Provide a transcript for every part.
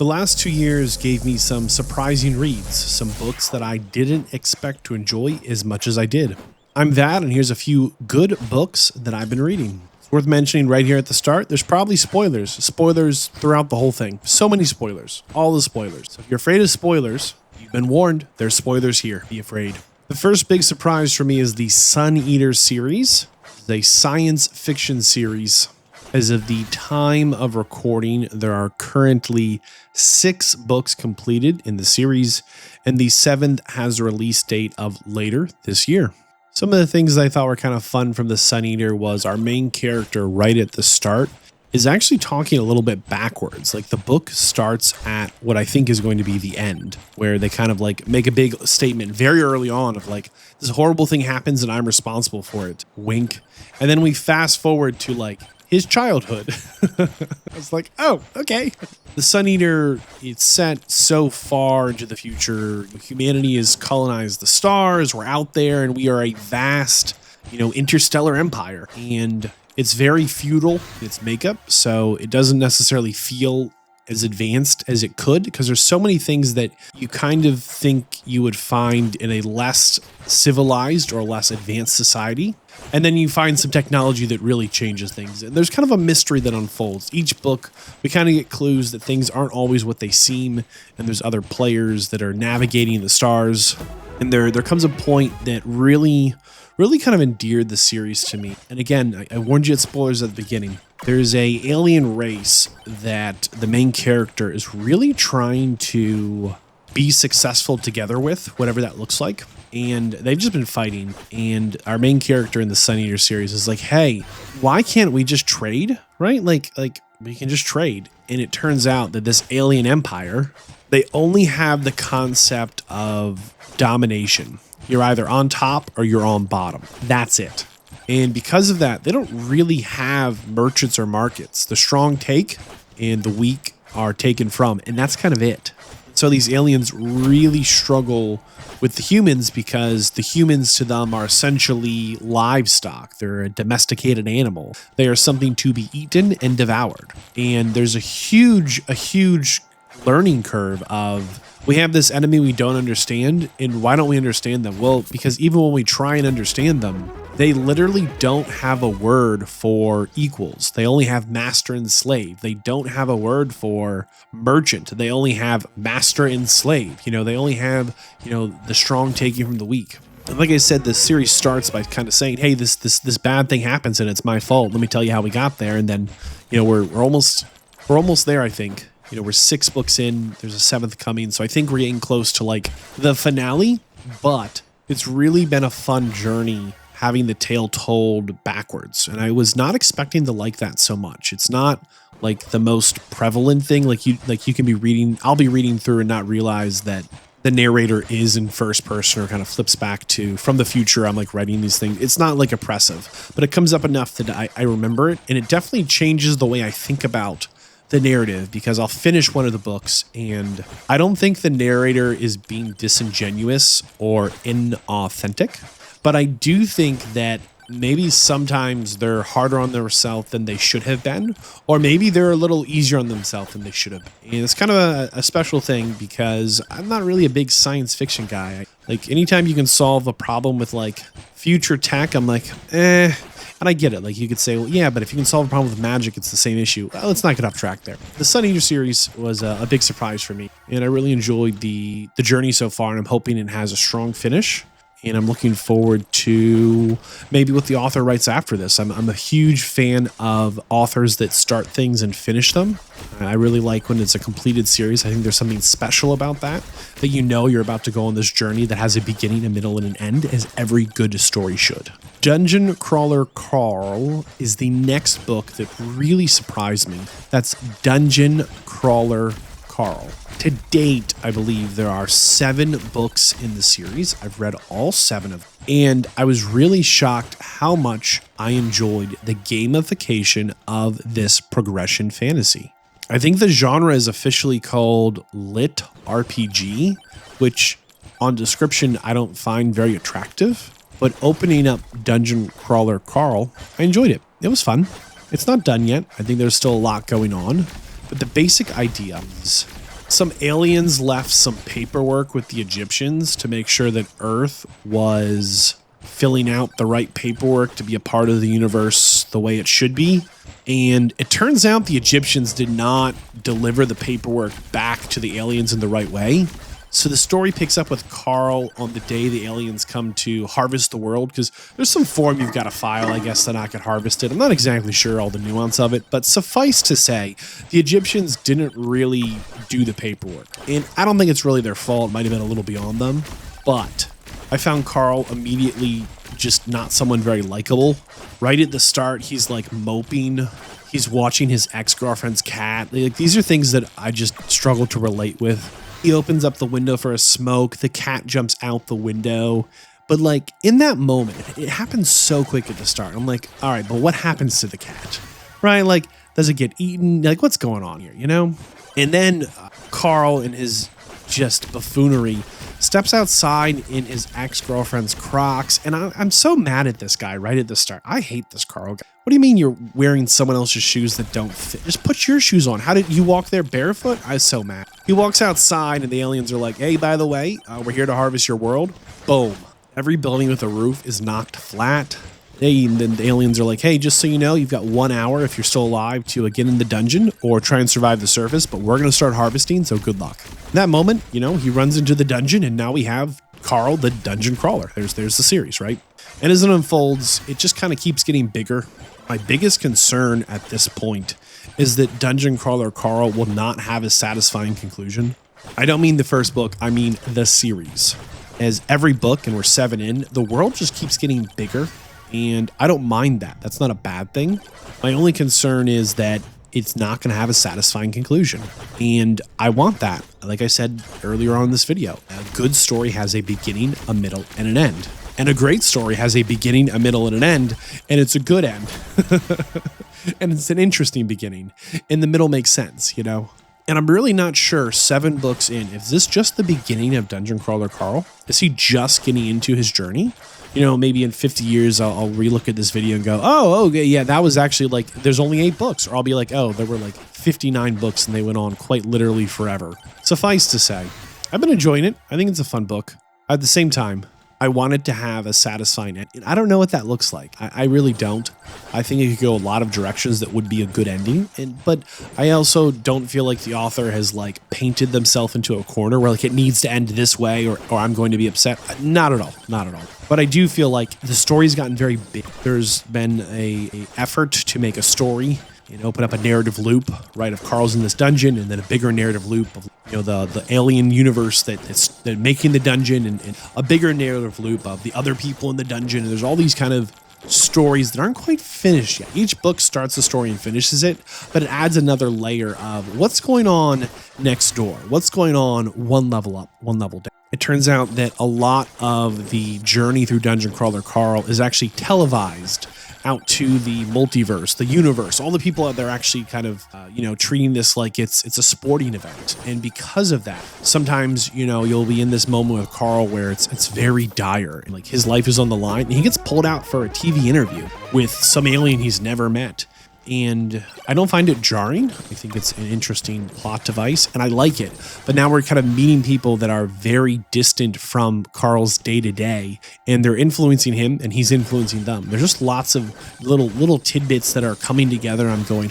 The last 2 years gave me some surprising reads, some books that I didn't expect to enjoy as much as I did. I'm Vadd, and here's a few good books that I've been reading. It's worth mentioning right here at the start, there's probably spoilers. Spoilers throughout the whole thing. So many spoilers. All the spoilers. So if you're afraid of spoilers, you've been warned. There's spoilers here. Be afraid. The first big surprise for me is the Sun Eater series. It's a science fiction series. As of the time of recording, there are currently 6 books completed in the series, and the 7th has a release date of later this year. Some of the things I thought were kind of fun from the Sun Eater was our main character right at the start is actually talking a little bit backwards. Like the book starts at what I think is going to be the end, where they kind of like make a big statement very early on of like, this horrible thing happens and I'm responsible for it. Wink. And then we fast forward to like his childhood. I was like, oh, okay. The Sun Eater, it's set so far into the future. Humanity has colonized the stars. We're out there and we are a vast, interstellar empire. And it's very feudal in its makeup. So it doesn't necessarily feel as advanced as it could because there's so many things that you kind of think you would find in a less civilized or less advanced society. And then you find some technology that really changes things. And there's kind of a mystery that unfolds. Each book, we kind of get clues that things aren't always what they seem. And there's other players that are navigating the stars. And there comes a point that really kind of endeared the series to me. And again, I warned you at spoilers at the beginning. There's a alien race that the main character is really trying to be successful together with, whatever that looks like. And they've just been fighting. And our main character in the Sun Eater series is like, hey, why can't we just trade? Right? Like we can just trade. And it turns out that this alien empire, they only have the concept of domination. You're either on top or you're on bottom. That's it. And because of that, they don't really have merchants or markets. The strong take and the weak are taken from, and that's kind of it. So these aliens really struggle with the humans because the humans to them are essentially livestock. They're a domesticated animal. They are something to be eaten and devoured. And there's a huge learning curve of, we have this enemy we don't understand, and why don't we understand them? Well, because even when we try and understand them, they literally don't have a word for equals. They only have master and slave. They don't have a word for merchant. They only have master and slave. They only have, the strong taking from the weak. And like I said, this series starts by kind of saying, hey, this bad thing happens and it's my fault. Let me tell you how we got there. And then, we're almost there, I think. We're 6 books in, there's a 7th coming. So I think we're getting close to like the finale, but it's really been a fun journey having the tale told backwards. And I was not expecting to like that so much. It's not like the most prevalent thing. Like you can be reading, I'll be reading through and not realize that the narrator is in first person or kind of flips back to from the future. I'm like writing these things. It's not like oppressive, but it comes up enough that I remember it. And it definitely changes the way I think about the narrative, because I'll finish one of the books and I don't think the narrator is being disingenuous or inauthentic, but I do think that maybe sometimes they're harder on themselves than they should have been, or maybe they're a little easier on themselves than they should have been. And it's kind of a special thing because I'm not really a big science fiction guy. Like anytime you can solve a problem with like future tech, I'm like, And I get it. Like you could say, well, yeah, but if you can solve a problem with magic, it's the same issue. Well, let's not get off track there. The Sun Eater series was a big surprise for me, and I really enjoyed the journey so far, and I'm hoping it has a strong finish. And I'm looking forward to maybe what the author writes after this. I'm a huge fan of authors that start things and finish them. I really like when it's a completed series. I think there's something special about that you're about to go on this journey that has a beginning, a middle, and an end, as every good story should. Dungeon Crawler Carl is the next book that really surprised me. That's Dungeon Crawler Carl. To date, I believe there are 7 books in the series. I've read all 7 of them, and I was really shocked how much I enjoyed the gamification of this progression fantasy. I think the genre is officially called Lit RPG, which on description I don't find very attractive, but opening up Dungeon Crawler Carl, I enjoyed it. It was fun. It's not done yet. I think there's still a lot going on, but the basic idea is Some aliens left some paperwork with the Egyptians to make sure that Earth was filling out the right paperwork to be a part of the universe the way it should be. And it turns out the Egyptians did not deliver the paperwork back to the aliens in the right way. So the story picks up with Carl on the day the aliens come to harvest the world, because there's some form you've got to file, I guess, that I could harvest it. I'm not exactly sure all the nuance of it, but suffice to say, the Egyptians didn't really do the paperwork. And I don't think it's really their fault. It might have been a little beyond them. But I found Carl immediately just not someone very likable. Right at the start, he's like moping. He's watching his ex-girlfriend's cat. Like, these are things that I just struggle to relate with. He opens up the window for a smoke. The cat jumps out the window. But like in that moment, it happens so quick at the start. I'm like, all right, but what happens to the cat? Right? Like, does it get eaten? Like, what's going on here, you know? And then Carl in his just buffoonery steps outside in his ex-girlfriend's Crocs. And I'm so mad at this guy right at the start. I hate this Carl guy. What do you mean you're wearing someone else's shoes that don't fit? Just put your shoes on. How did you walk there barefoot? I was so mad. He walks outside and the aliens are like, hey, by the way, we're here to harvest your world. Boom. Every building with a roof is knocked flat. And then the aliens are like, hey, just so you know, you've got 1 hour if you're still alive to get in the dungeon or try and survive the surface, but we're going to start harvesting, so good luck. In that moment, you know, he runs into the dungeon and now we have Carl, the dungeon crawler. There's the series, right? And as it unfolds, it just kind of keeps getting bigger. My biggest concern at this point is that Dungeon Crawler Carl will not have a satisfying conclusion. I don't mean the first book, I mean the series. As every book, and we're 7 in, the world just keeps getting bigger, and I don't mind that. That's not a bad thing. My only concern is that it's not going to have a satisfying conclusion, and I want that. Like I said earlier on in this video, a good story has a beginning, a middle, and an end. And a great story has a beginning, a middle, and an end, and it's a good end. And it's an interesting beginning. And the middle makes sense, you know? And I'm really not sure 7 books in, is this just the beginning of Dungeon Crawler Carl? Is he just getting into his journey? You know, maybe in 50 years, I'll relook at this video and go, oh, okay, yeah, that was actually like, there's only 8 books. Or I'll be like, oh, there were like 59 books and they went on quite literally forever. Suffice to say, I've been enjoying it. I think it's a fun book. At the same time, I wanted to have a satisfying ending. I don't know what that looks like. I really don't. I think it could go a lot of directions that would be a good ending. But I also don't feel like the author has like painted themselves into a corner where like it needs to end this way or I'm going to be upset. Not at all. Not at all. But I do feel like the story's gotten very big. There's been a effort to make a story and open up a narrative loop, right, of Carl's in this dungeon, and then a bigger narrative loop of, you know, the alien universe that's making the dungeon, and a bigger narrative loop of the other people in the dungeon. And there's all these kind of stories that aren't quite finished yet. Each book starts the story and finishes it, but it adds another layer of what's going on next door, what's going on one level up, one level down. It turns out that a lot of the journey through Dungeon Crawler Carl is actually televised out to the multiverse, the universe. All the people out there actually kind of, you know, treating this like it's a sporting event. And because of that, sometimes, you know, you'll be in this moment with Carl where it's very dire. Like his life is on the line and he gets pulled out for a TV interview with some alien he's never met. And I don't find it jarring. I think it's an interesting plot device and I like it. But now we're kind of meeting people that are very distant from Carl's day-to-day, and they're influencing him and he's influencing them. There's just lots of little tidbits that are coming together. I'm going,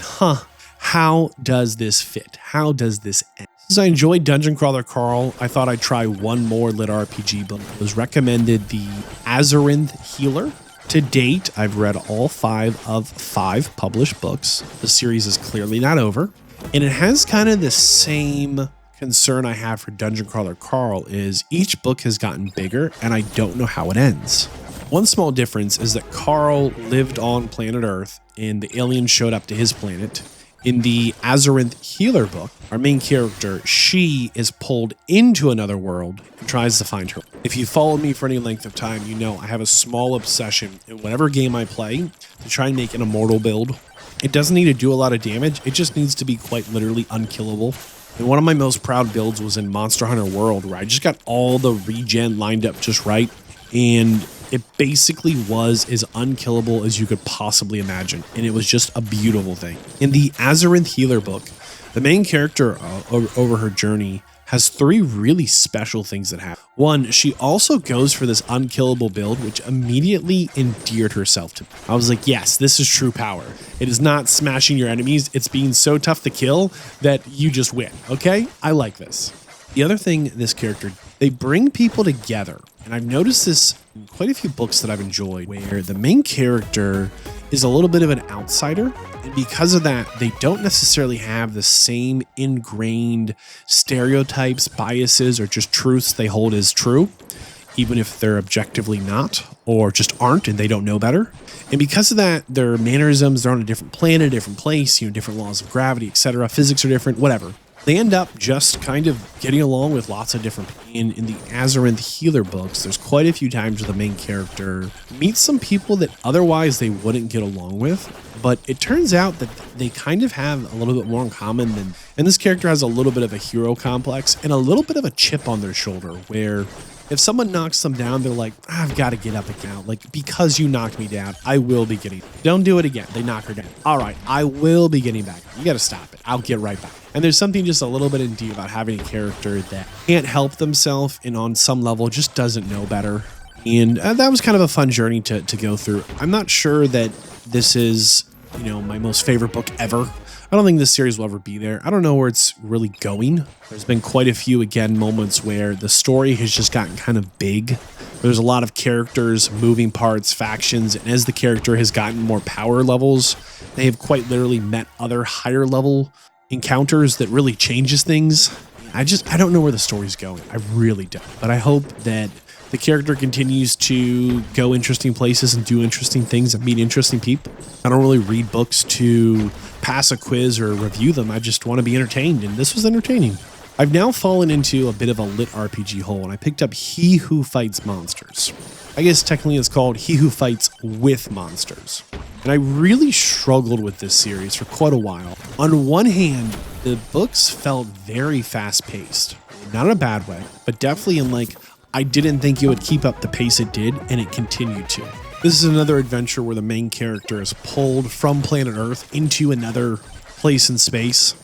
how does this fit? How does this end? As I enjoyed Dungeon Crawler Carl, I thought I'd try one more lit RPG book. It was recommended the Azarinth Healer. To date, I've read all 5 of 5 published books. The series is clearly not over. And it has kind of the same concern I have for Dungeon Crawler Carl is each book has gotten bigger and I don't know how it ends. One small difference is that Carl lived on planet Earth and the aliens showed up to his planet. In the Azarinth Healer book, our main character, she is pulled into another world and tries to find her. If you followed me for any length of time, you know I have a small obsession in whatever game I play to try and make an immortal build. It doesn't need to do a lot of damage, it just needs to be quite literally unkillable. And one of my most proud builds was in Monster Hunter World, where I just got all the regen lined up just right, and it basically was as unkillable as you could possibly imagine, and it was just a beautiful thing. In the Azarinth Healer book, The main character over her journey has 3 really special things that happen. One, she also goes for this unkillable build, which immediately endeared herself to me. I was like, yes, this is true power. It is not smashing your enemies. It's being so tough to kill that you just win. Okay, I like this. The other thing this character, they bring people together. And I've noticed this in quite a few books that I've enjoyed, where the main character is a little bit of an outsider. And because of that, they don't necessarily have the same ingrained stereotypes, biases, or just truths they hold as true, even if they're objectively not, or just aren't and they don't know better. And because of that, their mannerisms, they're on a different planet, a different place, different laws of gravity, etc. Physics are different, whatever. They end up just kind of getting along with lots of different people. In the Azarinth Healer books, there's quite a few times where the main character meets some people that otherwise they wouldn't get along with. But it turns out that they kind of have a little bit more in common than, and this character has a little bit of a hero complex and a little bit of a chip on their shoulder, where if someone knocks them down, they're like, I've got to get up again. Like, because you knocked me down, I will be getting, don't do it again. They knock her down. All right, I will be getting back. You got to stop it. I'll get right back. And there's something just a little bit endearing about having a character that can't help themselves and on some level just doesn't know better. And that was kind of a fun journey to go through. I'm not sure that this is, my most favorite book ever. I don't think this series will ever be there. I don't know where it's really going. There's been quite a few, again, moments where the story has just gotten kind of big. There's a lot of characters, moving parts, factions, and as the character has gotten more power levels, they have quite literally met other higher level encounters that really changes things. I don't know where the story's going. I really don't. But I hope that the character continues to go interesting places and do interesting things and meet interesting people. I don't really read books to pass a quiz or review them. I just want to be entertained, and this was entertaining. I've now fallen into a bit of a lit RPG hole, and I picked up He Who Fights Monsters. I guess technically it's called He Who Fights with Monsters. And I really struggled with this series for quite a while. On one hand, the books felt very fast-paced. Not in a bad way, but definitely in I didn't think it would keep up the pace it did, and it continued to. This is another adventure where the main character is pulled from planet Earth into another place in space.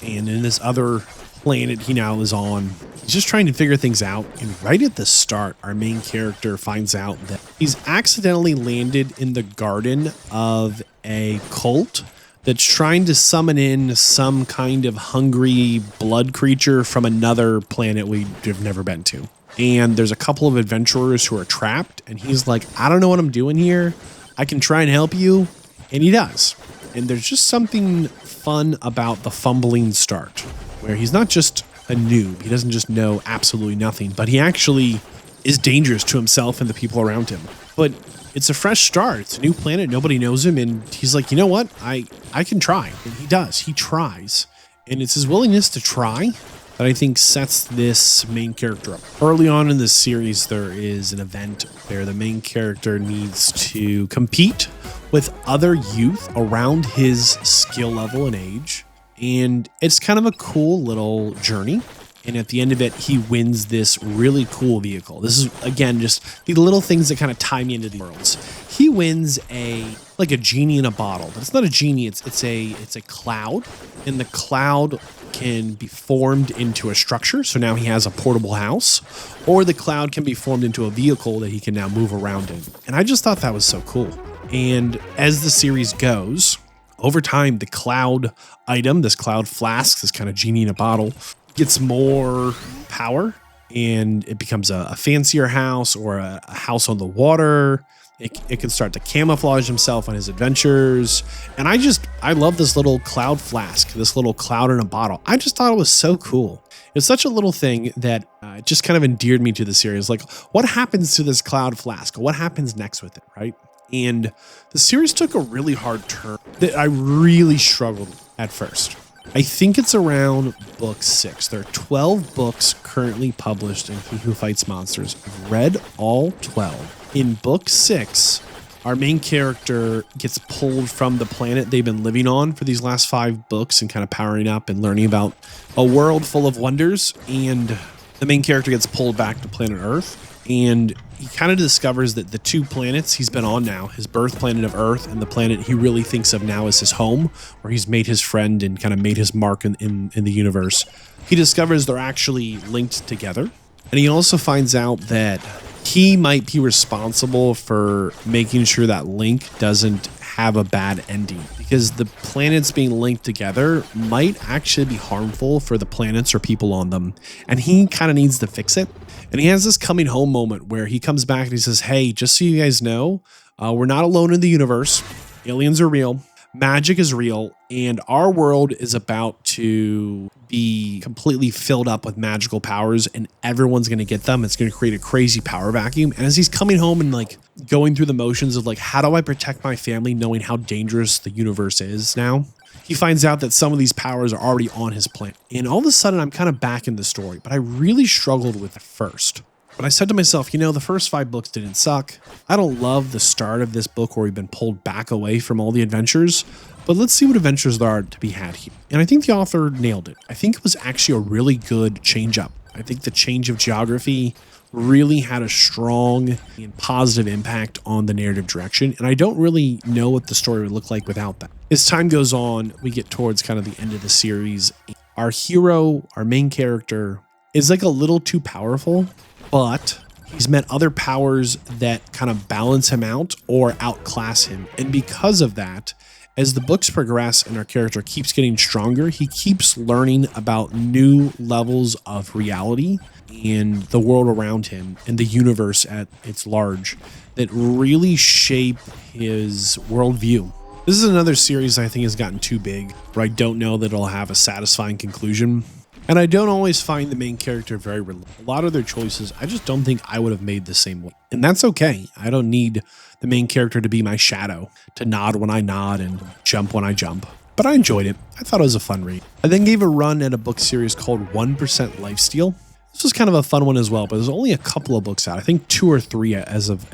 And in this other planet he now is on, he's just trying to figure things out. And right at the start, our main character finds out that he's accidentally landed in the garden of a cult that's trying to summon in some kind of hungry blood creature from another planet we've never been to. And there's a couple of adventurers who are trapped, and he's like, I don't know what I'm doing here. I can try and help you. And he does. And there's just something fun about the fumbling start, where he's not just a noob. He doesn't just know absolutely nothing, but he actually is dangerous to himself and the people around him. But it's a fresh start. It's a new planet. Nobody knows him. And he's like, you know what? I can try. And he does. He tries. And it's his willingness to try that I think sets this main character up. Early on in this series, there is an event where the main character needs to compete with other youth around his skill level and age. And it's kind of a cool little journey. And at the end of it, he wins this really cool vehicle. This is, again, just the little things that kind of tie me into the worlds. He wins a genie in a bottle, but it's not a genie. It's a cloud, and the cloud can be formed into a structure. So now he has a portable house, or the cloud can be formed into a vehicle that he can now move around in. And I just thought that was so cool. And as the series goes, over time, the cloud item, this cloud flask, this kind of genie in a bottle, gets more power, and it becomes a fancier house or a house on the water. It can start to camouflage himself on his adventures. And I love this little cloud flask, this little cloud in a bottle. I just thought it was so cool. It's such a little thing that just kind of endeared me to the series. Like, what happens to this cloud flask? What happens next with it, right? And the series took a really hard turn that I really struggled at first. I think it's around book 6. There are 12 books currently published in He Who Fights Monsters. I've read all 12. In book 6, our main character gets pulled from the planet they've been living on for these last 5 books and kind of powering up and learning about a world full of wonders. And the main character gets pulled back to planet Earth. And he kind of discovers that the two planets he's been on now, his birth planet of Earth and the planet he really thinks of now as his home, where he's made his friend and kind of made his mark in the universe, he discovers they're actually linked together. And he also finds out that he might be responsible for making sure that link doesn't have a bad ending, because the planets being linked together might actually be harmful for the planets or people on them. And he kind of needs to fix it. And he has this coming home moment where he comes back and he says, hey, just so you guys know, we're not alone in the universe. Aliens are real. Magic is real. And our world is about to be completely filled up with magical powers, and everyone's going to get them. It's going to create a crazy power vacuum. And as he's coming home and like going through the motions of like, how do I protect my family knowing how dangerous the universe is now? He finds out that some of these powers are already on his planet. And all of a sudden, I'm kind of back in the story, but I really struggled with it first. But I said to myself, you know, the first 5 books didn't suck. I don't love the start of this book where we've been pulled back away from all the adventures, but let's see what adventures there are to be had here. And I think the author nailed it. I think it was actually a really good change up. I think the change of geography really had a strong and positive impact on the narrative direction. And I don't really know what the story would look like without that. As time goes on, we get towards kind of the end of the series. Our hero, our main character, is like a little too powerful, but he's met other powers that kind of balance him out or outclass him. And because of that, as the books progress and our character keeps getting stronger, he keeps learning about new levels of reality and the world around him and the universe at its large that really shape his worldview. This is another series I think has gotten too big, where I don't know that it'll have a satisfying conclusion. And I don't always find the main character very relatable. A lot of their choices, I just don't think I would have made the same way. And that's okay. I don't need the main character to be my shadow, to nod when I nod and jump when I jump. But I enjoyed it. I thought it was a fun read. I then gave a run at a book series called 1% Lifesteal. This was kind of a fun one as well, but there's only a couple of books out. I think 2 or 3 as of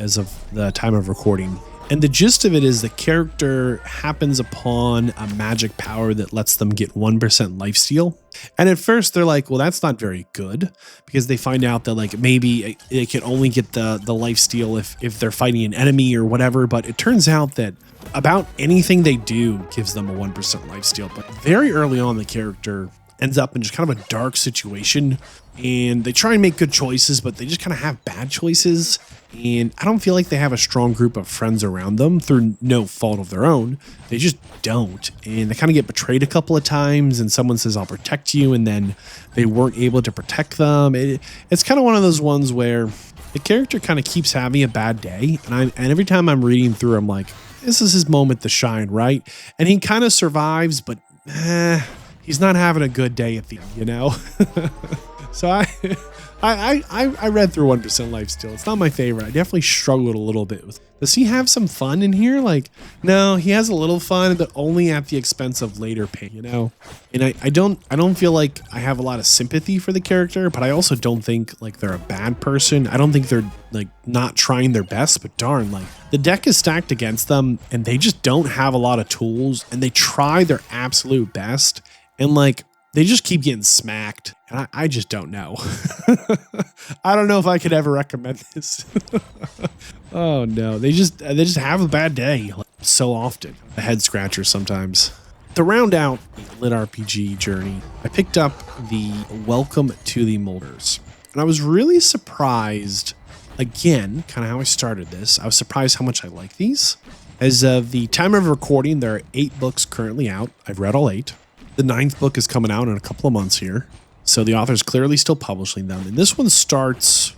the time of recording. And the gist of it is the character happens upon a magic power that lets them get 1% lifesteal. And at first they're like, well, that's not very good, because they find out that like maybe they can only get the lifesteal if they're fighting an enemy or whatever. But it turns out that about anything they do gives them a 1% lifesteal. But very early on, the character ends up in just kind of a dark situation, and they try and make good choices, but they just kind of have bad choices. And I don't feel like they have a strong group of friends around them through no fault of their own. They just don't. And they kind of get betrayed a couple of times, and someone says, I'll protect you. And then they weren't able to protect them. It's kind of one of those ones where the character kind of keeps having a bad day. And every time I'm reading through, I'm like, this is his moment to shine, right? And he kind of survives, but he's not having a good day at the end, you know? So I read through 1% Lifesteal. It's not my favorite. I definitely struggled a little bit with. Does he have some fun in here? Like, no, he has a little fun, but only at the expense of later pain, you know? And I don't feel like I have a lot of sympathy for the character, but I also don't think like they're a bad person. I don't think they're like not trying their best, but darn, like the deck is stacked against them and they just don't have a lot of tools, and they try their absolute best, and like they just keep getting smacked. And I just don't know. I don't know if I could ever recommend this. Oh no, they just have a bad day like, so often. A head scratcher sometimes. To round out the lit RPG journey, I picked up the Welcome to the Multiverse. And I was really surprised, again, kind of how I started this. I was surprised how much I like these. As of the time of recording, there are 8 books currently out. I've read all 8. The 9th book is coming out in a couple of months here. So the author's clearly still publishing them. And this one starts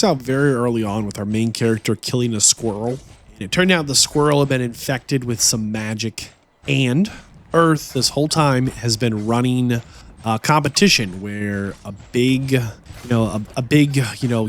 out very early on with our main character killing a squirrel. And it turned out the squirrel had been infected with some magic. And Earth this whole time has been running a competition where a big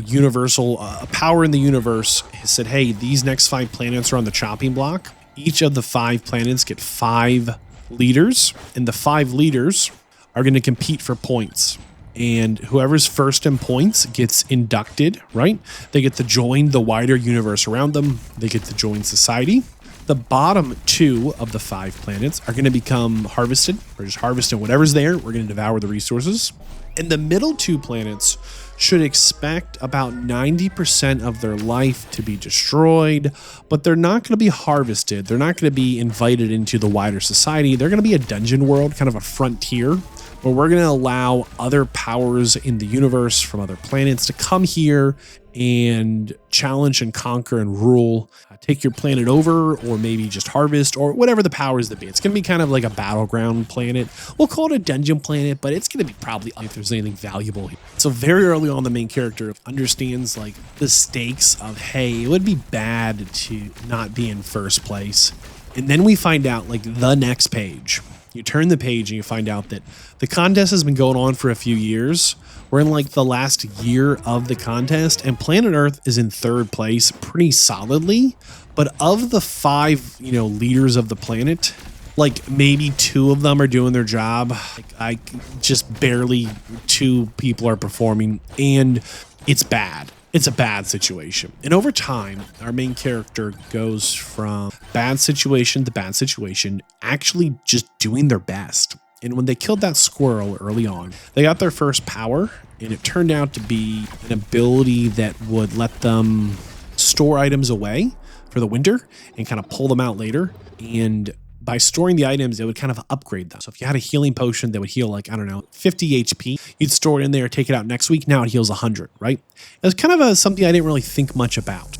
universal power in the universe has said, hey, these next 5 planets are on the chopping block. Each of the 5 planets get 5 leaders, and the 5 leaders are going to compete for points, and whoever's first in points gets inducted, right? They get to join the wider universe around them. They get to join society. The bottom 2 of the 5 planets are going to become harvested. We're just harvesting whatever's there. We're going to devour the resources. And the middle 2 planets should expect about 90% of their life to be destroyed, but they're not going to be harvested. They're not going to be invited into the wider society. They're going to be a dungeon world, kind of a frontier, where we're going to allow other powers in the universe from other planets to come here and challenge and conquer and rule, take your planet over, or maybe just harvest, or whatever the powers that be. It's going to be kind of like a battleground planet. We'll call it a dungeon planet, but it's going to be probably if there's anything valuable here. So very early on, the main character understands like the stakes of, hey, it would be bad to not be in first place. And then we find out like the next page. You turn the page and you find out that the contest has been going on for a few years. We're in like the last year of the contest, and planet Earth is in third place pretty solidly. But of the 5, leaders of the planet, like maybe 2 of them are doing their job. I just barely 2 people are performing, and it's bad. It's a bad situation. And over time, our main character goes from bad situation to bad situation, actually just doing their best. And when they killed that squirrel early on, they got their first power, and it turned out to be an ability that would let them store items away for the winter and kind of pull them out later. And by storing the items, it would kind of upgrade them. So if you had a healing potion that would heal like, 50 HP, you'd store it in there, take it out next week. Now it heals 100, right? It was kind of something I didn't really think much about.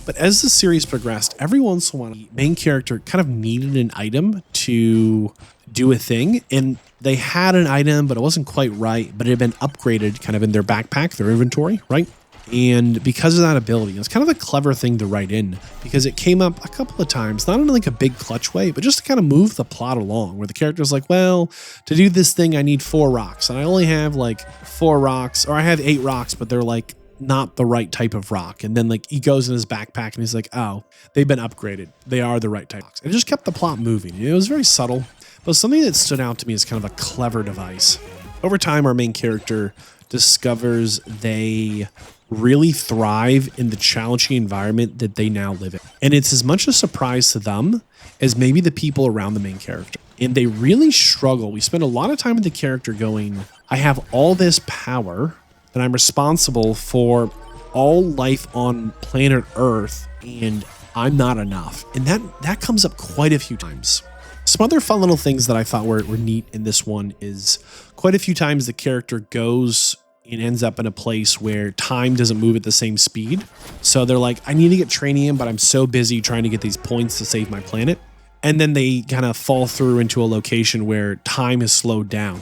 But as the series progressed, every once in a while, the main character kind of needed an item to do a thing. And they had an item, but it wasn't quite right. But it had been upgraded kind of in their backpack, their inventory, right? And because of that ability, it's kind of a clever thing to write in, because it came up a couple of times, not in like a big clutch way, but just to kind of move the plot along, where the character's like, well, to do this thing, I need 4 rocks, and I only have like 4 rocks, or I have 8 rocks, but they're like not the right type of rock. And then like he goes in his backpack and he's like, oh, they've been upgraded. They are the right type. It just kept the plot moving. It was very subtle, but something that stood out to me as kind of a clever device. Over time, our main character discovers they really thrive in the challenging environment that they now live in. And it's as much a surprise to them as maybe the people around the main character. And they really struggle. We spend a lot of time with the character going, I have all this power, and I'm responsible for all life on planet Earth, and I'm not enough. And that comes up quite a few times. Some other fun little things that I thought were neat in this one is quite a few times the character goes and ends up in a place where time doesn't move at the same speed. So they're like, I need to get training in, but I'm so busy trying to get these points to save my planet. And then they kind of fall through into a location where time is slowed down.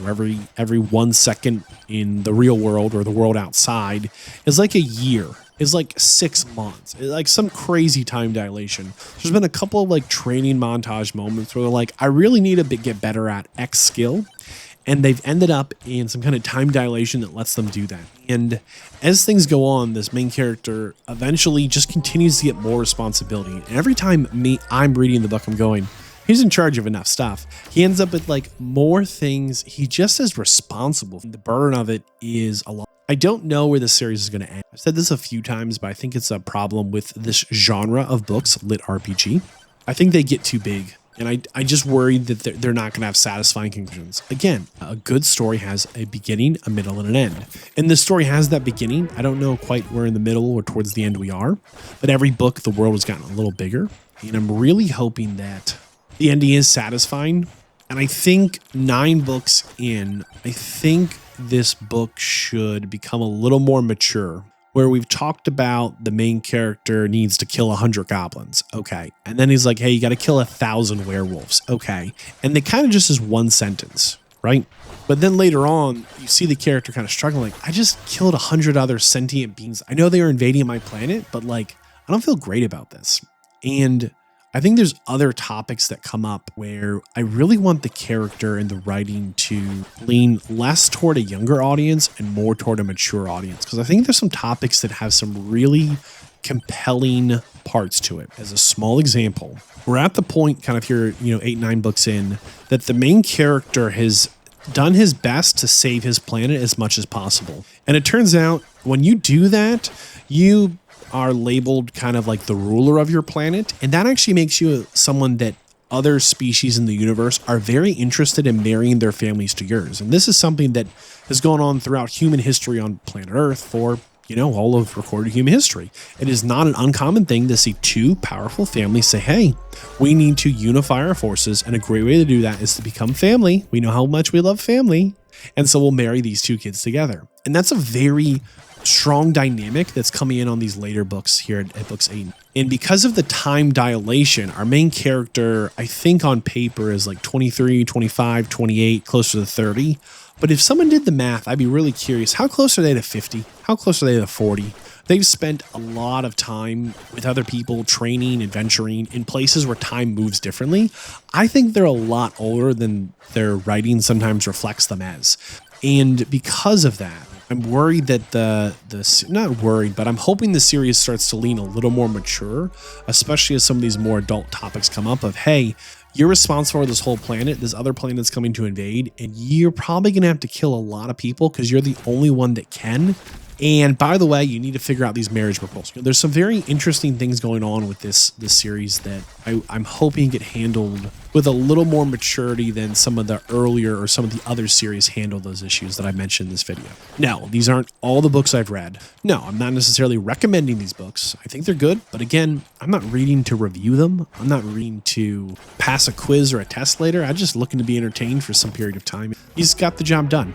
Every 1 second in the real world or the world outside is like a year. Is like 6 months. It's like some crazy time dilation. There's been a couple of like training montage moments where they're like, I really need to get better at X skill. And they've ended up in some kind of time dilation that lets them do that. And as things go on, this main character eventually just continues to get more responsibility. And every time I'm reading the book, I'm going, he's in charge of enough stuff. He ends up with like more things. He just is responsible. The burden of it is a lot. I don't know where the series is going to end. I've said this a few times, but I think it's a problem with this genre of books, lit RPG. I think they get too big. And I just worried that they're not going to have satisfying conclusions. Again, a good story has a beginning, a middle, and an end. And this story has that beginning. I don't know quite where in the middle or towards the end we are. But every book, the world has gotten a little bigger. And I'm really hoping that the ending is satisfying. And I think 9 books in, I think this book should become a little more mature, where we've talked about the main character needs to kill 100 goblins. Okay. And then he's like, hey, you got to kill 1,000 werewolves. Okay. And they kind of just is one sentence, right? But then later on, you see the character kind of struggling. Like, I just killed 100 other sentient beings. I know they are invading my planet, but like, I don't feel great about this. And I think there's other topics that come up where I really want the character and the writing to lean less toward a younger audience and more toward a mature audience. Because I think there's some topics that have some really compelling parts to it. As a small example, we're at the point kind of here, 8, 9 books in, that the main character has done his best to save his planet as much as possible. And it turns out when you do that, you are labeled kind of like the ruler of your planet. And that actually makes you someone that other species in the universe are very interested in marrying their families to yours. And this is something that has gone on throughout human history on planet Earth for, all of recorded human history. It is not an uncommon thing to see two powerful families say, hey, we need to unify our forces. And a great way to do that is to become family. We know how much we love family. And so we'll marry these two kids together. And that's a very strong dynamic that's coming in on these later books here at books 8. And because of the time dilation, our main character, I think on paper is like 23, 25, 28, closer to 30. But if someone did the math, I'd be really curious. How close are they to 50? How close are they to 40? They've spent a lot of time with other people training, adventuring in places where time moves differently. I think they're a lot older than their writing sometimes reflects them as. And because of that, I'm worried that not worried, but I'm hoping the series starts to lean a little more mature, especially as some of these more adult topics come up of, hey, you're responsible for this whole planet. This other planet's coming to invade, and you're probably going to have to kill a lot of people because you're the only one that can. And by the way, you need to figure out these marriage proposals. There's some very interesting things going on with this series that I'm hoping get handled with a little more maturity than some of the earlier or some of the other series handle those issues that I mentioned in this video. No, these aren't all the books I've read. No, I'm not necessarily recommending these books. I think they're good, but again, I'm not reading to review them. I'm not reading to pass a quiz or a test later. I'm just looking to be entertained for some period of time. He's got the job done.